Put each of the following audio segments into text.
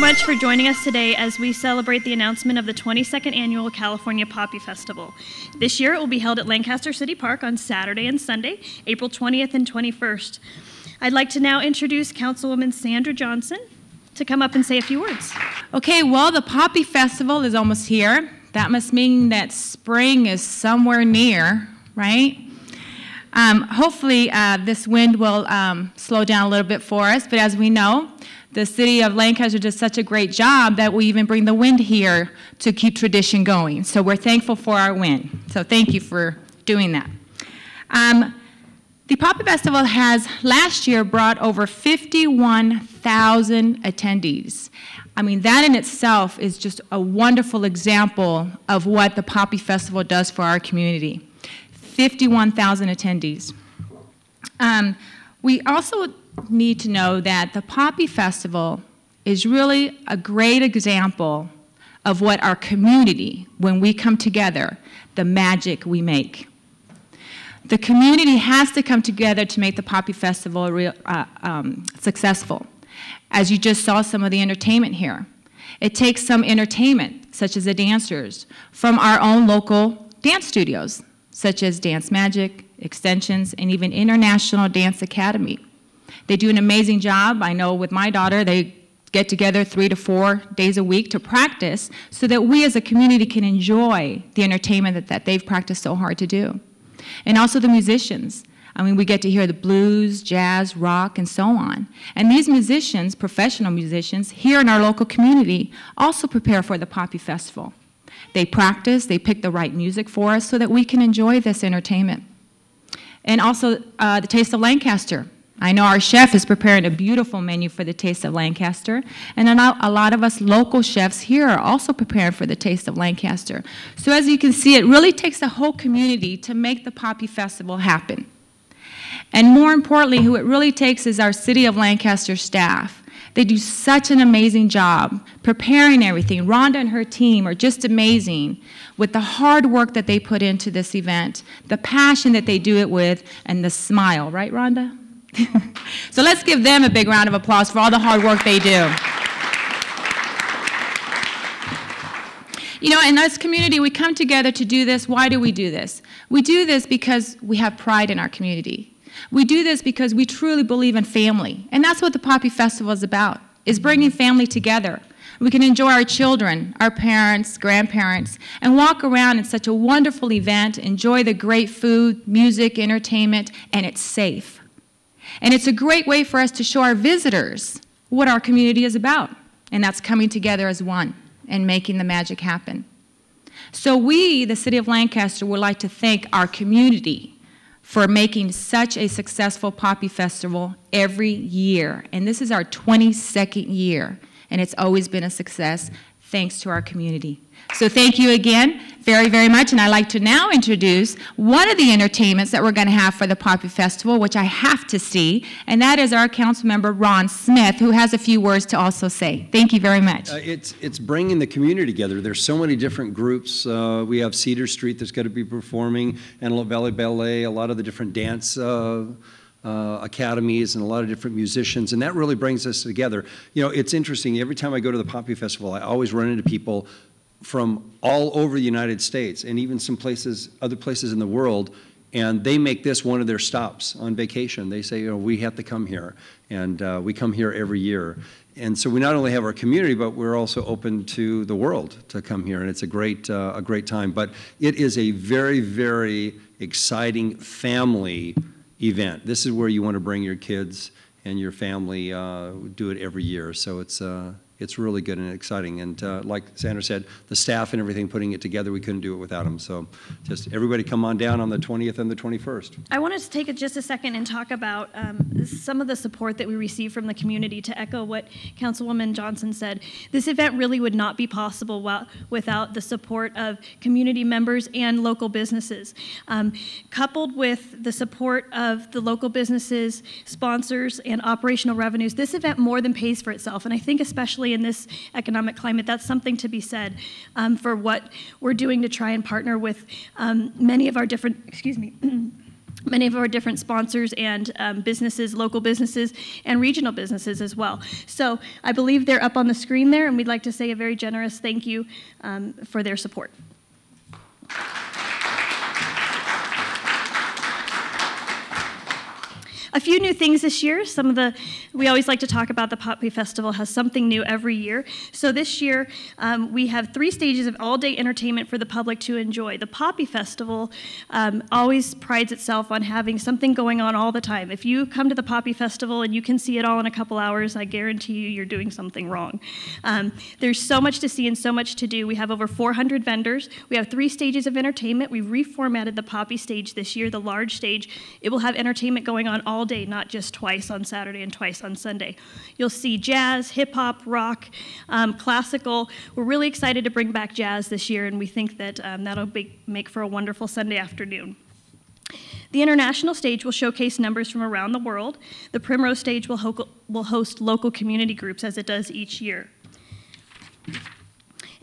much for joining us today as we celebrate the announcement of the 22nd Annual California Poppy Festival. This year it will be held at Lancaster City Park on Saturday and Sunday, April 20th and 21st. I'd like to now introduce Councilwoman Sandra Johnson to come up and say a few words. Okay, well, the Poppy Festival is almost here. That must mean that spring is somewhere near, right? Hopefully this wind will slow down a little bit for us, but as we know, the city of Lancaster does such a great job that we even bring the wind here to keep tradition going. So we're thankful for our wind. So thank you for doing that. The Poppy Festival has last year brought over 51,000 attendees. I mean, that in itself is just a wonderful example of what the Poppy Festival does for our community. 51,000 attendees. We also need to know that the Poppy Festival is really a great example of what our community, when we come together, the magic we make. The community has to come together to make the Poppy Festival successful. As you just saw some of the entertainment here. It takes some entertainment, such as the dancers, from our own local dance studios, such as Dance Magic, Extensions, and even International Dance Academy. They do an amazing job. I know with my daughter, they get together 3 to 4 days a week to practice so that we as a community can enjoy the entertainment that they've practiced so hard to do. And also the musicians. I mean, we get to hear the blues, jazz, rock, and so on. And these musicians, professional musicians, here in our local community, also prepare for the Poppy Festival. They practice, they pick the right music for us so that we can enjoy this entertainment. And also the Taste of Lancaster. I know our chef is preparing a beautiful menu for the Taste of Lancaster, and a lot of us local chefs here are also preparing for the Taste of Lancaster. So as you can see, it really takes the whole community to make the Poppy Festival happen. And more importantly, who it really takes is our City of Lancaster staff. They do such an amazing job preparing everything. Rhonda and her team are just amazing with the hard work that they put into this event, the passion that they do it with, and the smile. Right, Rhonda? So let's give them a big round of applause for all the hard work they do. You know, in this community, we come together to do this. Why do we do this? We do this because we have pride in our community. We do this because we truly believe in family. And that's what the Poppy Festival is about, is bringing family together. We can enjoy our children, our parents, grandparents, and walk around in such a wonderful event, enjoy the great food, music, entertainment, and it's safe. And it's a great way for us to show our visitors what our community is about, and that's coming together as one and making the magic happen. So we, the City of Lancaster, would like to thank our community for making such a successful Poppy Festival every year. And this is our 22nd year, and it's always been a success thanks to our community. So thank you again very, very much, and I'd like to now introduce one of the entertainments that we're going to have for the Poppy Festival, which I have to see, and that is our council member, Ron Smith, who has a few words to also say. Thank you very much. It's bringing the community together. There's so many different groups. We have Cedar Street that's going to be performing, Antelope Valley Ballet, a lot of the different dance academies and a lot of different musicians, and that really brings us together. You know, it's interesting. Every time I go to the Poppy Festival, I always run into people from all over the United States and even some places, other places in the world, and they make this one of their stops on vacation. They say, you know, we have to come here, and we come here every year. And so we not only have our community, but we're also open to the world to come here, and it's a great time. But it is a very, very exciting family event. This is where you want to bring your kids and your family, do it every year. So it's really good and exciting. And like Sandra said, the staff and everything putting it together, we couldn't do it without them. So just everybody come on down on the 20th and the 21st. I wanted to take just a second and talk about some of the support that we receive from the community. To echo what Councilwoman Johnson said, this event really would not be possible without the support of community members and local businesses. Coupled with the support of the local businesses, sponsors, and operational revenues, this event more than pays for itself. And I think especially in this economic climate, that's something to be said for what we're doing to try and partner with many of our different, many of our different sponsors and businesses, local businesses, and regional businesses as well. So I believe they're up on the screen there, and we'd like to say a very generous thank you for their support. A few new things this year. We always like to talk about the Poppy Festival has something new every year. So this year, we have 3 stages of all-day entertainment for the public to enjoy. The Poppy Festival always prides itself on having something going on all the time. If you come to the Poppy Festival and you can see it all in a couple hours, I guarantee you you're doing something wrong. There's so much to see and so much to do. We have over 400 vendors. We have 3 stages of entertainment. We've reformatted the Poppy stage this year, the large stage. It will have entertainment going on all day, not just twice on Saturday and twice on Sunday. You'll see jazz, hip-hop, rock, classical. We're really excited to bring back jazz this year, and we think that that'll make for a wonderful Sunday afternoon. The international stage will showcase numbers from around the world. The Primrose stage will host local community groups, as it does each year.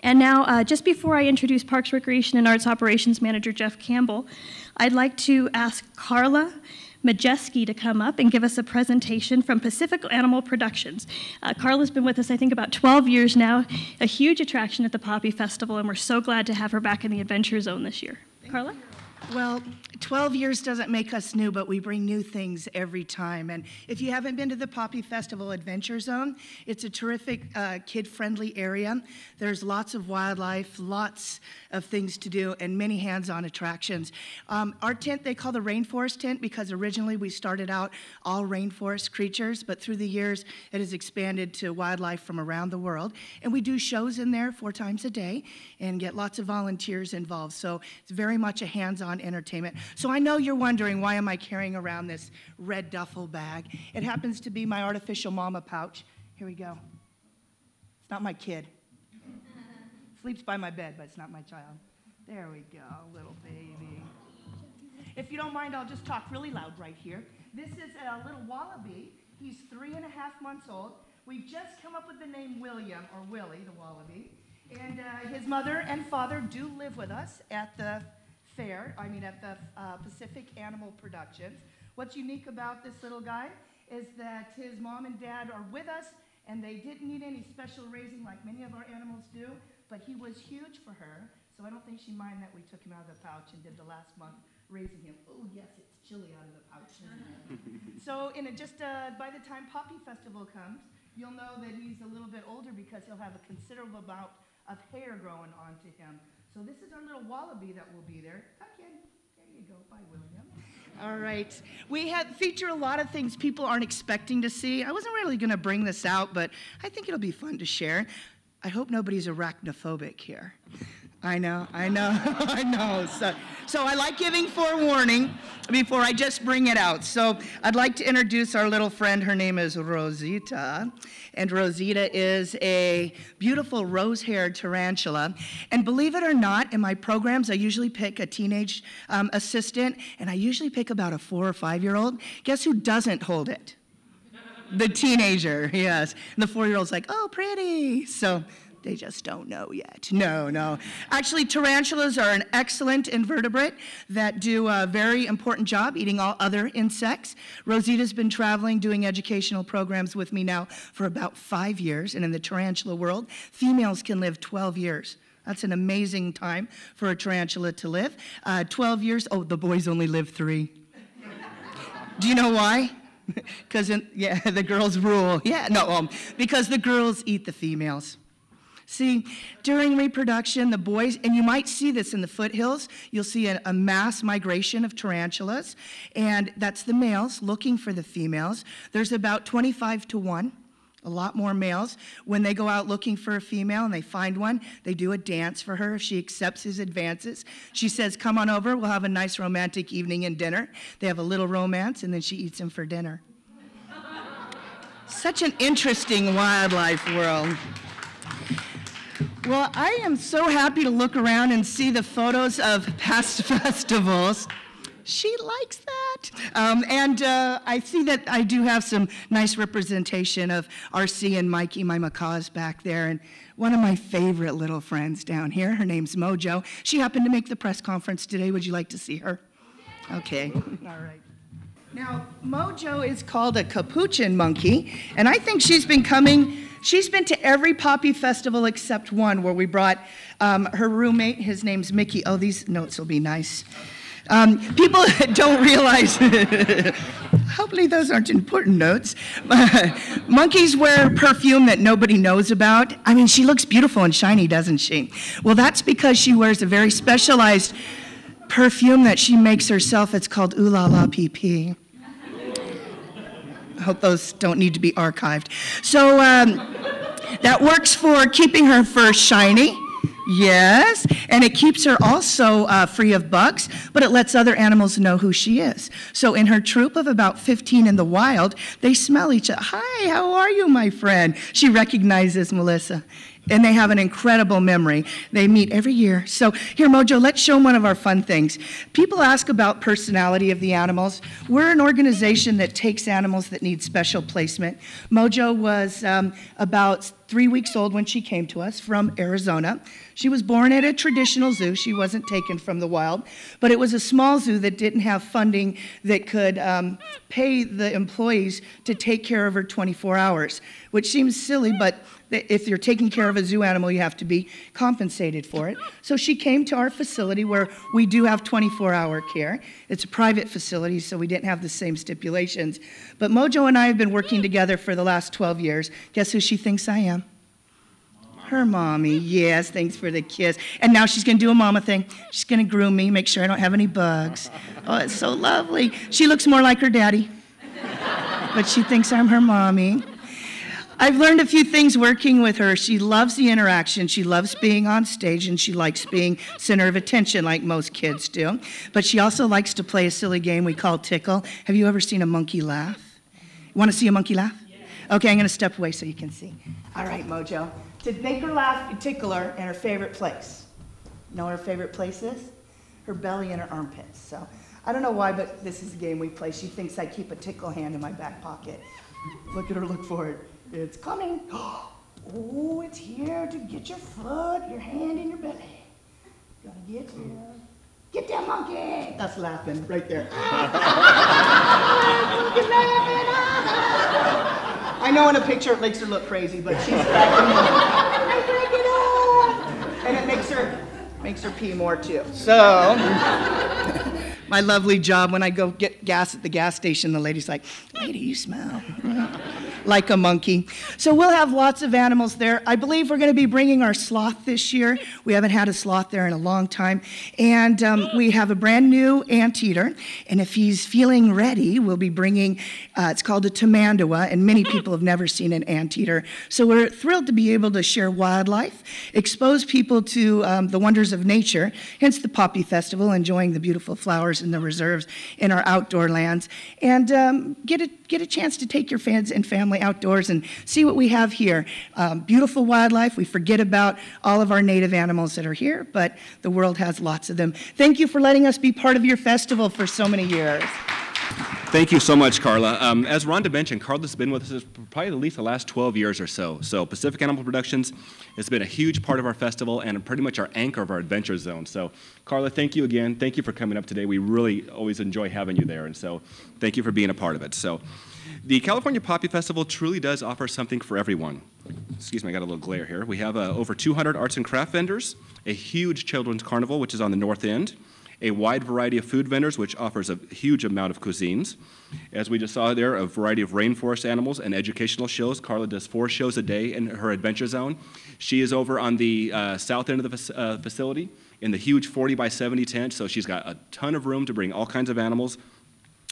And now, just before I introduce Parks, Recreation, and Arts Operations Manager Jeff Campbell, I'd like to ask Carla Majeski to come up and give us a presentation from Pacific Animal Productions. Carla's been with us, I think, about 12 years now, a huge attraction at the Poppy Festival, and we're so glad to have her back in the Adventure Zone this year. Carla? Well, 12 years doesn't make us new, but we bring new things every time. And if you haven't been to the Poppy Festival Adventure Zone, it's a terrific kid-friendly area. There's lots of wildlife, lots of things to do, and many hands-on attractions. Our tent, they call the Rainforest Tent because originally we started out all rainforest creatures, but through the years it has expanded to wildlife from around the world. And we do shows in there 4 times a day and get lots of volunteers involved. So it's very much a hands-on entertainment. So I know you're wondering, why am I carrying around this red duffel bag? It happens to be my artificial mama pouch. Here we go. It's not my kid. Sleeps by my bed, but it's not my child. There we go, little baby. If you don't mind, I'll just talk really loud right here. This is a little wallaby. He's 3.5 months old. We've just come up with the name William, or Willie, the wallaby. And his mother and father do live with us at the fair, at the Pacific Animal Productions. What's unique about this little guy is that his mom and dad are with us, and they didn't need any special raising like many of our animals do, but he was huge for her, so I don't think she minded that we took him out of the pouch and did the last month raising him. Oh yes, it's chilly out of the pouch, isn't it? So by the time Poppy Festival comes, you'll know that he's a little bit older because he'll have a considerable amount of hair growing onto him. So this is our little wallaby that will be there. There you go. Bye, William. All right. We feature a lot of things people aren't expecting to see. I wasn't really going to bring this out, but I think it'll be fun to share. I hope nobody's arachnophobic here. I know. I know. So I like giving forewarning before I just bring it out. So I'd like to introduce our little friend. Her name is Rosita. And Rosita is a beautiful rose-haired tarantula. And believe it or not, in my programs, I usually pick a teenage assistant, and I usually pick about a 4 or 5-year-old. Guess who doesn't hold it? The teenager, yes. And the 4-year-old's like, oh, pretty. So they just don't know yet. No. Actually, tarantulas are an excellent invertebrate that do a very important job eating all other insects. Rosita's been traveling, doing educational programs with me now for about 5 years, and in the tarantula world, females can live 12 years. That's an amazing time for a tarantula to live. 12 years, oh, the boys only live 3. Do you know why? Because, the girls rule. Because the girls eat the females. See, during reproduction, the boys, and you might see this in the foothills, you'll see a mass migration of tarantulas, and that's the males looking for the females. There's about 25 to 1, a lot more males. When they go out looking for a female and they find one, they do a dance for her. If she accepts his advances, she says, come on over, we'll have a nice romantic evening and dinner. They have a little romance, and then she eats him for dinner. Such an interesting wildlife world. Well, I am so happy to look around and see the photos of past festivals. She likes that. I see that I do have some nice representation of RC and Mikey, my macaws, back there. And one of my favorite little friends down here, her name's Mojo. She happened to make the press conference today. Would you like to see her? Okay, all right. Now, Mojo is called a capuchin monkey, and I think she's been to every Poppy Festival except one where we brought her roommate. His name's Mickey. Oh, these notes will be nice. People don't realize, hopefully those aren't important notes. Monkeys wear perfume that nobody knows about. I mean, she looks beautiful and shiny, doesn't she? Well, that's because she wears a very specialized perfume that she makes herself. It's called Ooh La La PP. I hope those don't need to be archived. So that works for keeping her fur shiny. Yes, and it keeps her also free of bugs, but it lets other animals know who she is. So in her troop of about 15 in the wild, they smell each other. Hi, how are you, my friend? She recognizes Melissa. And they have an incredible memory. They meet every year. So here, Mojo, let's show them one of our fun things. People ask about personality of the animals. We're an organization that takes animals that need special placement. Mojo was about 3 weeks old when she came to us from Arizona. She was born at a traditional zoo. She wasn't taken from the wild, but it was a small zoo that didn't have funding that could pay the employees to take care of her 24 hours, which seems silly, but if you're taking care of a zoo animal, you have to be compensated for it. So she came to our facility where we do have 24-hour care. It's a private facility, so we didn't have the same stipulations. But Mojo and I have been working together for the last 12 years. Guess who she thinks I am? Her mommy. Yes, thanks for the kiss. And now she's going to do a mama thing. She's going to groom me, make sure I don't have any bugs. Oh, it's so lovely. She looks more like her daddy, but she thinks I'm her mommy. I've learned a few things working with her. She loves the interaction. She loves being on stage, and she likes being center of attention like most kids do. But she also likes to play a silly game we call Tickle. Have you ever seen a monkey laugh? Want to see a monkey laugh? Okay, I'm going to step away so you can see. All right, Mojo. To make her laugh, you tickle her in her favorite place. You know what her favorite place is? Her belly and her armpits. So I don't know why, but this is a game we play. She thinks I keep a tickle hand in my back pocket. Look at her, look for it. It's coming. Oh, it's here to get your foot, your hand in your belly. Gotta get here. Get that monkey. That's laughing right there. I know in a picture it makes her look crazy, but she's cracking up. And it makes her pee more too. So my lovely job when I go get gas at the gas station, the lady's like, "Lady, you smell like a monkey." So we'll have lots of animals there. I believe we're going to be bringing our sloth this year. We haven't had a sloth there in a long time. And we have a brand new anteater. And if he's feeling ready, we'll be bringing, it's called a tamandawa, and many people have never seen an anteater. So we're thrilled to be able to share wildlife, expose people to the wonders of nature, hence the Poppy Festival, enjoying the beautiful flowers in the reserves in our outdoor lands, and get a chance to take your fans and family outdoors and see what we have here. Beautiful wildlife. We forget about all of our native animals that are here, but the world has lots of them. Thank you for letting us be part of your festival for so many years. Thank you so much, Carla. As Rhonda mentioned, Carla's been with us for probably at least the last 12 years or so. So Pacific Animal Productions has been a huge part of our festival and pretty much our anchor of our adventure zone. So Carla, thank you again. Thank you for coming up today. We really always enjoy having you there, and so thank you for being a part of it. So the California Poppy Festival truly does offer something for everyone. Excuse me, I got a little glare here. We have over 200 arts and craft vendors, a huge children's carnival, which is on the north end, a wide variety of food vendors, which offers a huge amount of cuisines. As we just saw there, a variety of rainforest animals and educational shows. Carla does 4 shows a day in her adventure zone. She is over on the south end of the facility in the huge 40 by 70 tent, so she's got a ton of room to bring all kinds of animals.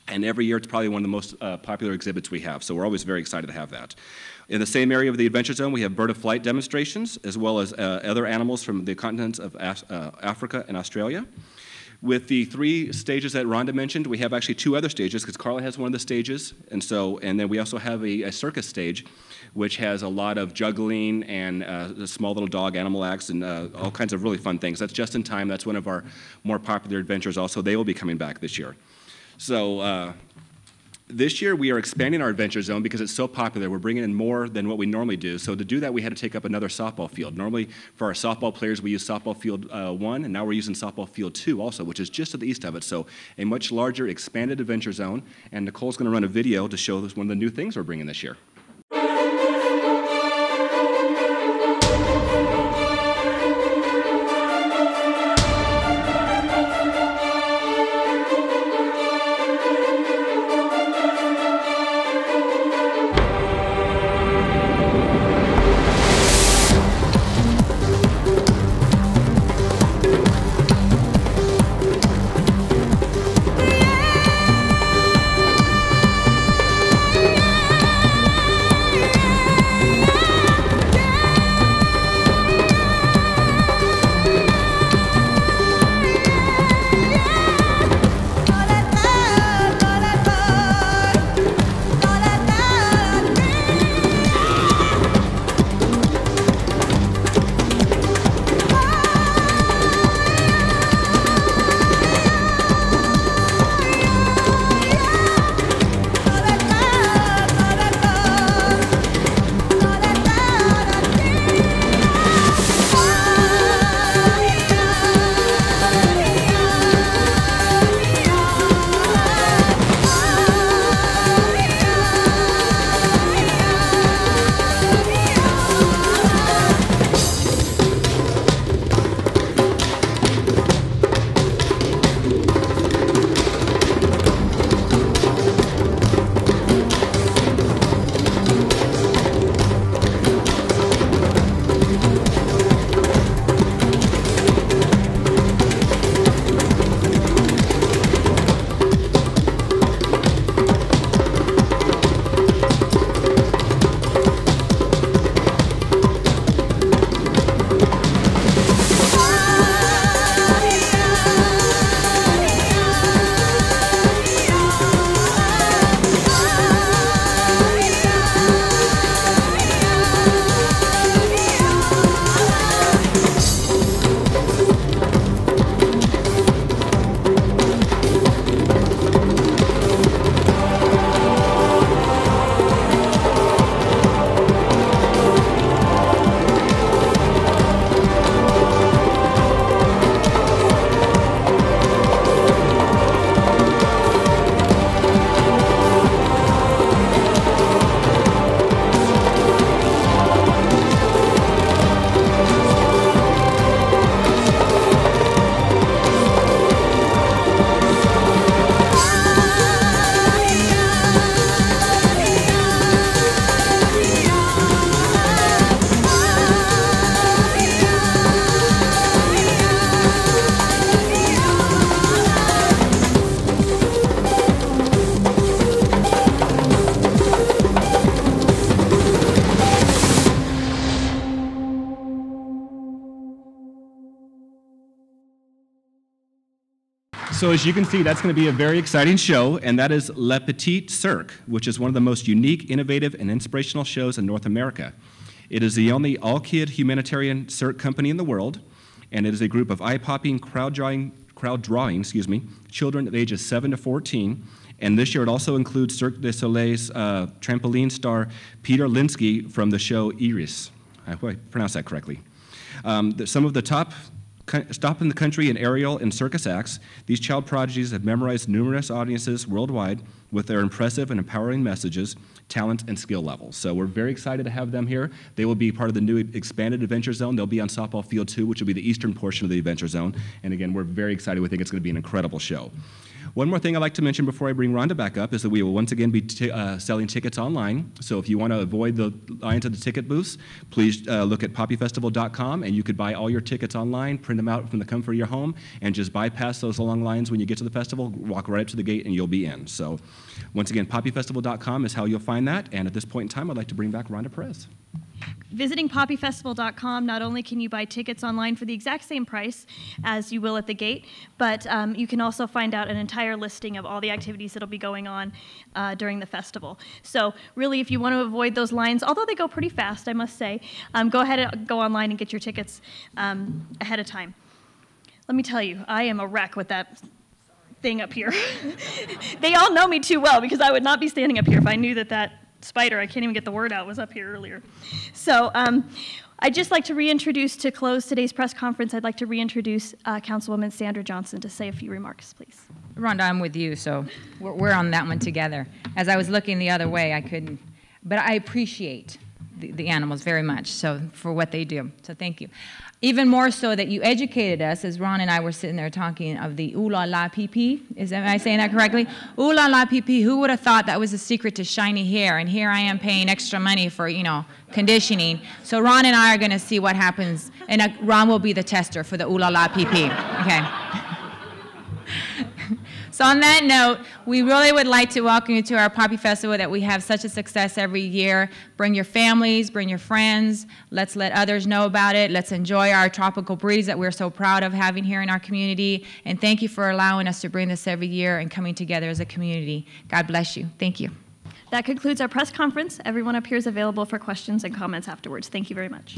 And every year, it's probably one of the most popular exhibits we have, so we're always very excited to have that. In the same area of the Adventure Zone, we have bird of flight demonstrations, as well as other animals from the continents of Africa and Australia. With the 3 stages that Rhonda mentioned, we have actually 2 other stages, because Carla has one of the stages, and then we also have a circus stage, which has a lot of juggling and the small little dog animal acts and all kinds of really fun things. That's Just in Time. That's one of our more popular adventures also. They will be coming back this year. So This year, we are expanding our adventure zone because it's so popular. We're bringing in more than what we normally do. So to do that, we had to take up another softball field. Normally, for our softball players, we use softball field 1, and now we're using softball field 2 also, which is just to the east of it. So a much larger, expanded adventure zone. And Nicole's going to run a video to show us one of the new things we're bringing this year. So as you can see, that's going to be a very exciting show, and that is Le Petit Cirque, which is one of the most unique, innovative, and inspirational shows in North America. It is the only all-kid humanitarian cirque company in the world, and it is a group of eye-popping, crowd-drawing, children of ages 7 to 14. And this year it also includes Cirque du Soleil's trampoline star Peter Linsky from the show Iris. I hope I pronounced that correctly. Some of the top in the country in aerial and circus acts, these child prodigies have memorized numerous audiences worldwide with their impressive and empowering messages, talent, and skill levels. So we're very excited to have them here. They will be part of the new expanded Adventure Zone. They'll be on Softball Field 2, which will be the eastern portion of the Adventure Zone. And again, we're very excited. We think it's going to be an incredible show. One more thing I'd like to mention before I bring Rhonda back up is that we will once again be selling tickets online. So if you want to avoid the lines at the ticket booths, please look at poppyfestival.com, and you could buy all your tickets online, print them out from the comfort of your home, and just bypass those long lines when you get to the festival, walk right up to the gate, and you'll be in. So once again, poppyfestival.com is how you'll find that. And at this point in time, I'd like to bring back Rhonda Perez. Visiting poppyfestival.com, not only can you buy tickets online for the exact same price as you will at the gate, but you can also find out an entire listing of all the activities that will be going on during the festival. So really, if you want to avoid those lines, although they go pretty fast, I must say, go ahead and go online and get your tickets ahead of time. Let me tell you, I am a wreck with that. thing up here. They all know me too well because I would not be standing up here if I knew that that spider, I can't even get the word out, was up here earlier. So I'd just like to reintroduce, to close today's press conference, I'd like to reintroduce Councilwoman Sandra Johnson to say a few remarks, please. Rhonda, I'm with you, so we're on that one together. As I was looking the other way, I couldn't, but I appreciate the animals very much, so for what they do, so thank you. Even more so that you educated us, as Ron and I were sitting there talking, of the Ooh La La PP. Am I saying that correctly? Ooh La La PP, who would have thought that was the secret to shiny hair? And here I am paying extra money for, you know, conditioning. So Ron and I are going to see what happens, and Ron will be the tester for the Ooh La La PP, okay? So on that note, we really would like to welcome you to our Poppy Festival that we have such a success every year. Bring your families, bring your friends. Let's let others know about it. Let's enjoy our tropical breeze that we're so proud of having here in our community. And thank you for allowing us to bring this every year and coming together as a community. God bless you. Thank you. That concludes our press conference. Everyone up here is available for questions and comments afterwards. Thank you very much.